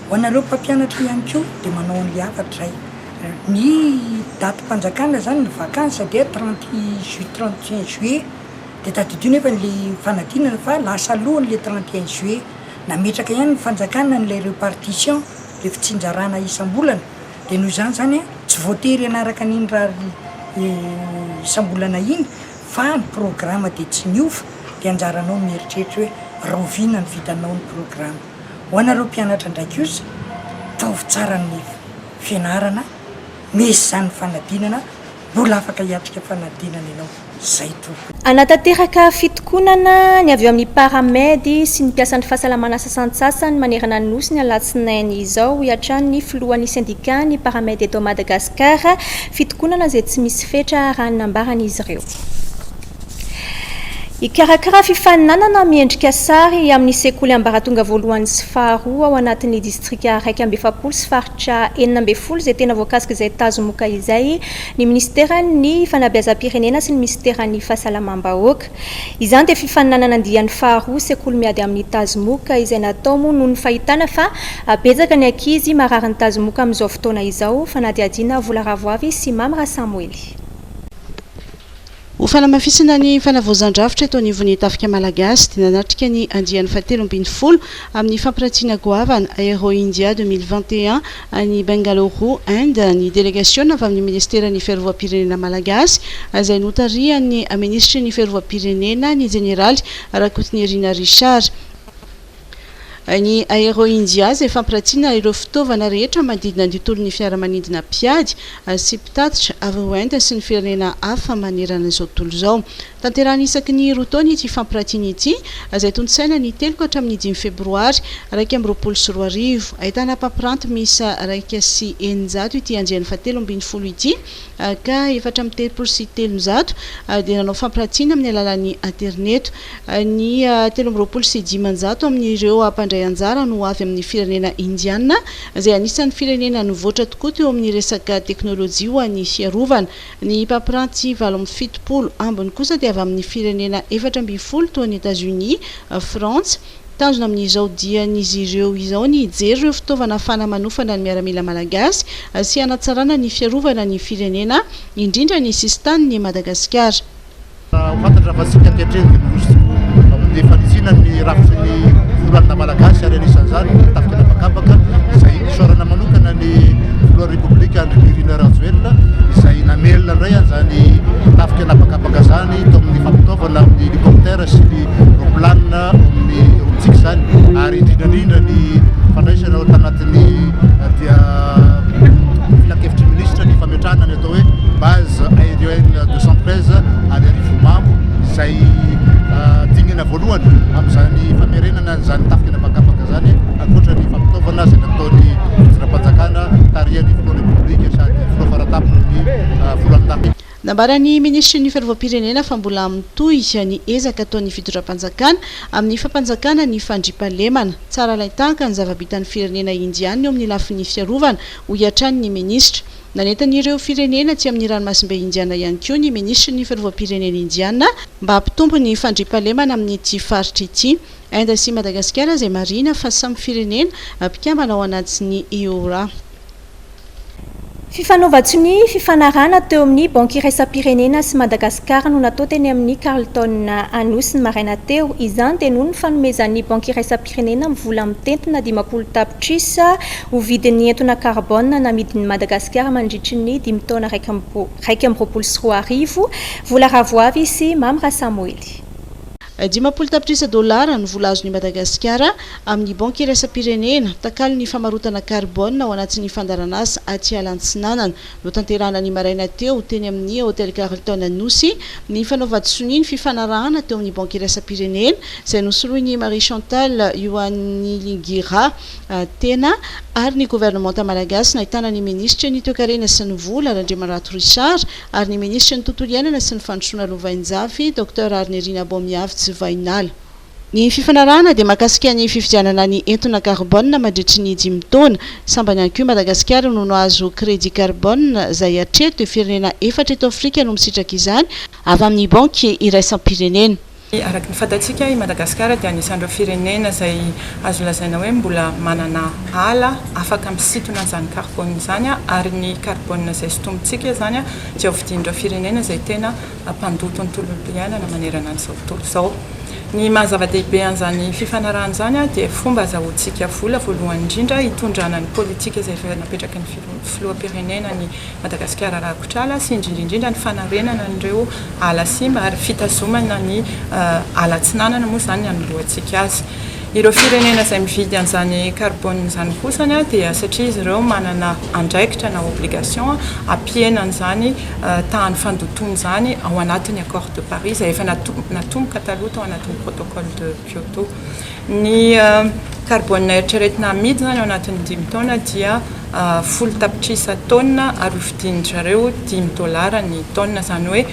ho anareo mpampianatra ihany koa dia manao an'le hafatray ny daty mpanjakana zany ny vacansa dia 31 juillet dia tadidio nefa nle fanadinana fa lasa alohan le 31 juillet nametraka ihany ny fanjakana n'lay répartition le fitsinjarana isam-bolana dia noho izany zany a tsy voatery anaraka n'iny raha isam-bolana iny fa ny programme dia tsy miova dia anjaranao mieritreritra hoe rovina ny vitanao ny programme ho anareo mpianatra ndraiky ozy taovy tsara ny fianarana mesy zany fanadinana mbola afaka hiatrika fanadinana ianao zay to anatanteraka fitokonana ny avy eo amin'ny paramedy sy ny mpiasan'ny fahasalamana sasantsasany manerana ny nosy ny alatsinainy izao hiatrany filohan'ny syndicat ny paramedy eto Madagasikar fitokonana izay tsy misy fetra raha ny nambarany izy ireo. Ikarakara fifaninanana miendrika sary amin'ny sekoly ambaratonga voalohany sy faharoa ao anatin'ny distrika 120 sy faritra 90 izay tena voakasika izay tazomoka izay ny ministeran'ny fanabeazam-pirenena sy ny ministeran'ny fahasalamam-bahoaka. Izany dia fifaninanana andian'ny faharoa sekoly miady amin'ny tazomoka izay natao moa noho ny fahitana fa betsaka ny ankizy marary ny tazomoka amin'izao fotoana izao fanadiadiana Vola Ravoavy sy Mamra Samuely. Ho fanamafisana ny fanavozan-drafitra eto anivon'ny tafika malagasy dia nanatrika ny andian'ny 17 amin'ny fampirantiana goavana Aero India 2021 any Bangalore, Inde ny délégation avy amin'ny ministeran'ny fiarovam-pirenena malagasy izay notarian'ny ministra ny fiarovam-pirenena ny général Rakotonerina Richard. Ny Aero India izay fampirantiana ireo fitaovana rehetra manodidina ny tontolon'ny fiaramanidina piady sy mpitatitra avy ao Inde sy ny firenena hafa manerana izao tontolo izao. Tanterahana isaky ny roa taona ity fampirantiana ity izay tontosaina ny 3 hatramin'ny 5 febroary 2024. Ahitana mpampiranty misa 109 ity andian'ny 17 ity ka 430 sy 300 dia nanao fampirantiana amin'ny alalan'ny internet. Ny 320 sy 500 amin'ireo mpandray anjara no avy amin'ny firenena indiana izay anisan'ny firenena nivoatra tokoa teo amin'ny resaka teknôlôjia ho an'ny fiarovana. Ny mpampiranty 770 ambiny kosa dia avy amin'ny firenena 420 toa ny États-Unis, France. Tanjona amin'izao dian'izy ireo izao ny hijery ireo fitaovana fanamanofana ny miaramila malagasy sy hanatsarana ny fiarovana ny firenena indrindra ny sistan'ny Madagasikara. Fantatra fa sika ankehitriny dia fanitsina ny rafitry ny filohanana malagasy ary anisan'izany tafika napakapaka izay isorana manokana ny filohan'ny république Andry Nirina Rajoelina izay namelona indray an'izany tafika napakapaka zany to amin'ny fampitaovana amin'ny hélicoptère sy ny roplanina amin'ny rotsika zany ary indrindrandrindra ny fandraisana tanatin'ny dia filakevitry ministre ny fametrahana ny atao hoe base aérienne 213 any Arivomamo izay dingana voalohany amin'izany famerenana zany tafika napakapaka zany ankoatra ny fampitaovana izay nataony fitondram-panjakana tarian'ny filoha république sady filoha faratapony ny filohan-tapika. Nambarany ministra ny fiarovam-pirenena fa mbola mitohy ny ezaka ataon'ny fitondram-panjakana amin'ny fampanjakana ny fandriampahalemana. Tsara laitaka ny zava-bitan'ny firenena indiana eo amin'ny lafin'ny fiarovana ho hiatran'ny ministra. Nanentan'ireo firenena tsy amin'ny ranomasimbe indiana ihany koa ny ministra ny fiarovam-pirenena indiana mba hampitombo ny fandriampahalemana amin'ity faritra ity. Inde sy Madagasikara izay marina fa samy firenena mpikambana ao anatin'ny EORA. Fifanaovan-tsony fifanarana teo amin'ny banky iraisam-pirenena sy Madagasikara no natao teny amin'ny Carlton Anosy ny maraina teo. Izany dia noho ny fanomezan'ny banky iraisam-pirenena mivola mitentina 50 tapitrisa ho vidin'ny entona carbone namidin'ny Madagasikara mandritry ny 5 taona 2024. Vola Ravoavy sy Mamra Samuely. 50 tapitrisa $, ny vola azon'ny Madagasikara amin'ny banky iraisam-pirenena takalo ny famarotana carbone ao anatin'ny fandaranasa aty Alantsinanana no tanterahana ny maraina teo teny amin'ny hôtel Carlton Anosy ny fanaovan-tsony ny fifanarahana teo amin'ny banky iraisam-pirenena izay nosoloin'ny Marie Chantal Ioannilingira tena ary ny gouvernemanta malagasy nahitana ny ministra ny toekarena sy ny vola Randriamarato Richard ary ny ministra ny tontolo iainana sy ny fandrosoana lovainjafy Dr Arnerina Bomiavy Vainal. Ny fifanarahana dia mahakasika ny fifidianana ny entona carbone mandritry ny 5 taona. Sambany ihany koa Madagasikara no nahazo crédit carbone izay hatreto firenena 4 eto Afrika no misitraka izany avy amin'ny banky iraisam-pirenena. Araky ny fatatsika i Madagasikara dia anisan'ireo firenena izay azo lazaina hoe mbola manana ala afaka misintona an'izany carbone izany ary ny carbone izay sotomintsika zany dia hovidin'ireo firenena izay tena mpandoto ny tontolo iainana manerana an'izao tontolo izao. Ny mahazava-dehibe an'izany fifanarahana izany dia fomba azahoantsika vola voalohany indrindra hitondrana ny politika izay efa napetraky ny filoham-pirenena ny Madagasikara rakotr'ala sy indrindra ny fanarenana an'ireo ala simba ary fitazomana ny ala tsinanana moa zany anoloantsika azy. Ireo firenena izay mividy an'izany carbone izany kosany dia satria izy ireo manana andraikitra na obligation ampiena an'izany tahany fandotony izany ao anatin'ny accord de Paris izay efa natomboka taloha tao anatin'ny protocole de Kyoto. Ny carbone eritreretina amidy zany ao anatin'ny 5 taona dia 10 tapitrisa taona ary hovidin'zareo $10 ny taona zany hoe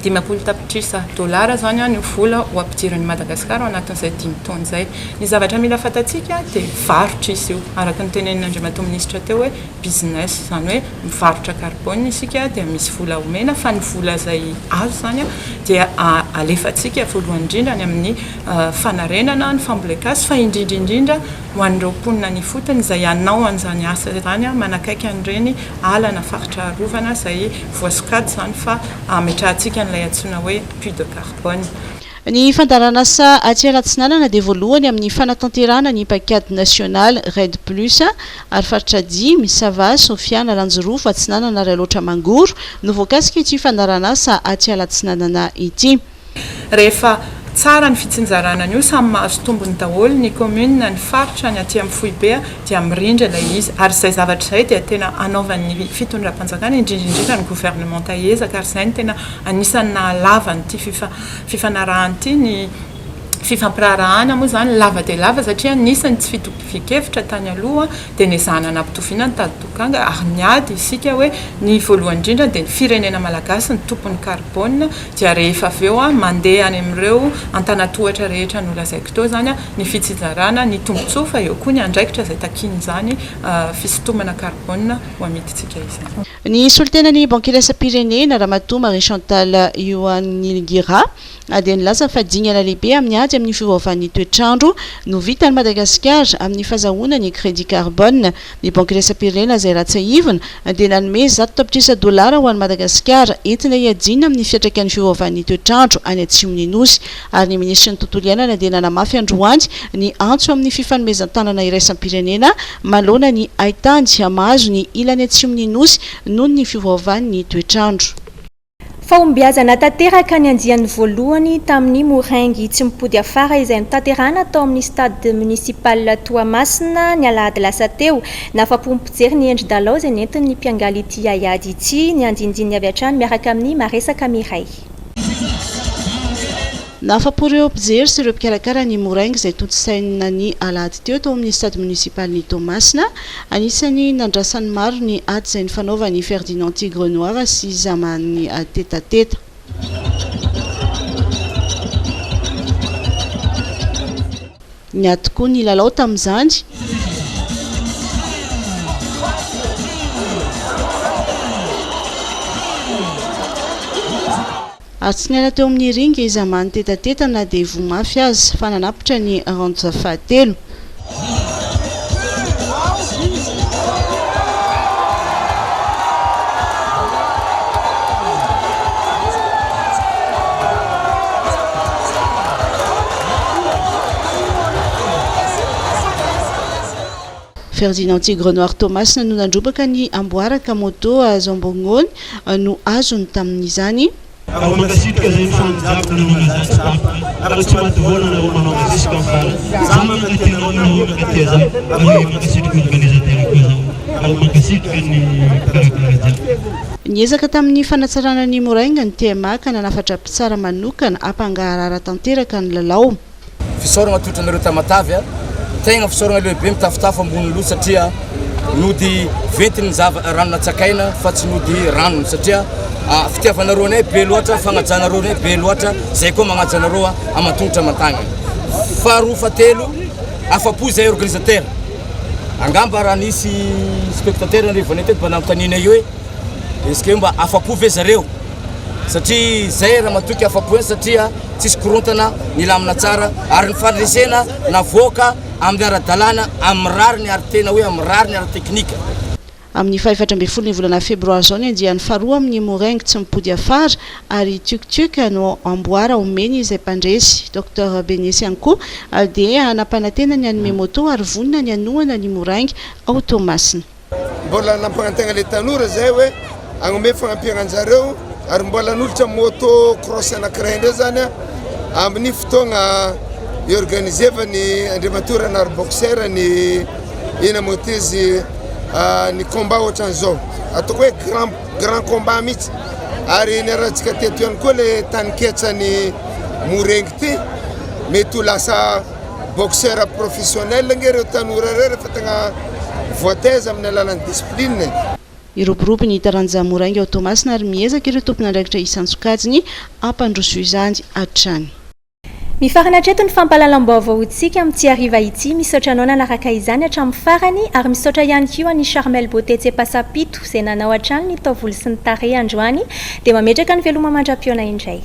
10 tapitrisa $, zany ny vola ho ampidiran'ny Madagasikara ao anatin'izay 5 taona izay. Ny zavatra mila fatatsika dia varotra izy io araka ny tenenin'Andriamatoa minisitra teo hoe business zany hoe mivarotra carbone isika dia misy vola omena fa ny vola izay azo zany dia alefatsika voalohany indrindra ny amin'ny fanarenana ny fambolekasy fa indrindra ho an'ireo mponina ny fotony izay anao an'izany asa zany manakaiky an'ireny ala na faritra arovana izay voasokady zany fa ametrahantsika an'ilay antsoina hoe puits de carbone. Ny fandaran'asa aty Alatsinanana dia voalohany amin'ny fanatanterahana ny paikady national Red Plus ary faritra 10 Misava, Sofiana, Lanjorofo, Atsinanana, Railoatra, Mangoro no voakasika ity fandaran'asa aty Alatsinanana ity. Rehefa tsara ny fitsinjarana io samy mahazo tombony daholo ny commune ny faritra ny aty amin'ny Foibe dia mirindra ilay izy ary izay zavatra izay dia tena anaovan'ny fitondram-panjakana indrindra ny gouvernement taezaka ary izay ny tena anisan'ny nahalavany ity fifanarahana ity ny fifampirarahana moa zany lava dia lava satria nisany tsy fitovikevitra tany aloha dia nezahana nampitoviana ny tady tokanga ary niady isika hoe ny voalohany indrindra dia ny firenena malagasy ny tompony carbone dia rehefa avy eo mandeha any amin'ireo antanatohatra rehetra nolazaiko teo zany ny fitsinjarana ny tombotsoa fa eo koa ny andraikitra izay takiny zany fisintomana carbone ho amiditsika izany. Ny solotenan'ny bankelesa-pirenena Ramatoa Marie Chantal Ioanilgira dia nilaza fa dingana lehibe amin'ny ady amin'ny fiovaovan'ny toetrandro no vitan'ny Madagasikara amin'ny fahazahoana ny crédit carbone. Ny bankelesa-pirenena izay ratsaivina dia nanome $100 ho an'ny Madagasikara entina hiadina amin'ny fiatraikany fiovaovan'ny toetrandro any Atsimon'ny Nosy ary ny ministra ny tontolo iainana dia nanamafy androany ny antso amin'ny fifanomezan-tanana iraisan-pirenena manoloana ny haitany mahazo ny ilany Atsimon'ny Nosy noho ny fiovaovan'ny toetrandro. Fahombiazana tanteraka ny andiany voalohany tamin'ny moraingy tsy mipody afara izay notanterahana tao amin'ny stade municipal Toamasina ny alahady lasa teo. Nafa-po mipijery ny Endry Dalao izay nentin'ny mpiangaly ity aiady ity ny andindiny avy hatrany miaraka amin'ny Maresaka Miray. Nafa-po ireo mpijery sy ireo mpikarakara ny moraingy izay tontosaina ny alahady teo tao amin'ny stade municipal ny Toamasina. Anisany nandrasany maro ny ady izay nifanaovan'ny Ferdinand Tigre Noir sy zamany tetateta. Ny ady koa ny lalao tamin'izany. Ary tsy niala teo amin'ny ringa izy amany tetatetana dia vomafy azy fa nanapitra ny round fahatelo. Ferdinand Tigre Noir Thomas no nandrobaka ny amboaraka moto Zambongony no azony tamin'izany. Ako makasitka zay fanjabana manazatra ako tsy matovona na manao kasika mfara sama na tena rona kateza ako makasitka organisateur ko ako makasitka ny karakara. Niezaka tamin'ny fanatsarana ny morainga ny TMA ka nanafatra mpitsara manokana ampangarara tanteraka ny lalao. Fisoragna totranareo tamatavy tegna fisoragna lehibe mitafitafy ambony loha satria nody ventin'ny rano natsakaina fa tsy nody rano satria fitiavanareo anay be loatra fagnajanareo anay be loatra zay koa magnajanareo amatongotra matangana. Faharoa fatelo afapo zay organisateur angamba raha nisy spectateur rehefa neteto mba namtanina io hoe eske mba afapo ve zareo satria zay raha matoky afapoeny satria tsisy korontana nilamina tsara ary ny fandresena navoaka amin'ny ara-dalàna amin'ny rariny ary tena hoe amin'ny rariny ara-teknika. Amin'ny 14 ny volana febroary zao ny andian'ny faharoa amin'ny moraingy tsy mipody afara ary tiokotioka no amboara omeny izay mpandresy Dr Benesy Anko dia anapanantena ny anome moto ary vonina ny anohana ny moraingy ao Tomasina. Mbola nampanantena le tanora zay hoe agnome fagnampiananjareo ary mbola nolotra moto cross anankiray ndray zany amin'ny fotoagna iorganisevany andriamatora na boxer ny ina motezy ny combat ohatran'izao ataoko hoe grand combat mihitsy ary ny rahantsika teto ihany koa le taniketsany morengy ty mety ho lasa boxeur professionnel nge reo tanora reo rehefa tegna voataiza amin'ny alalan'ny discipline. Iroborobo ny taranja moraingy ao Tomasina ary miezaka ireo tompona andraikitra isan-tsokajiny ampandroso izany hatrany. Mifarana hatreto ny fampahalalam-baovao tsika amin'ny Tia Riva ity misaotra anao nanaraka izany hatramin'ny farany ary misaotra ihany koa ny Charmel Beauté Tsepasapito izay nanao hatrany ny taovolo sy ny tarehy androany dia mametraka ny veloma mandra-piona indray.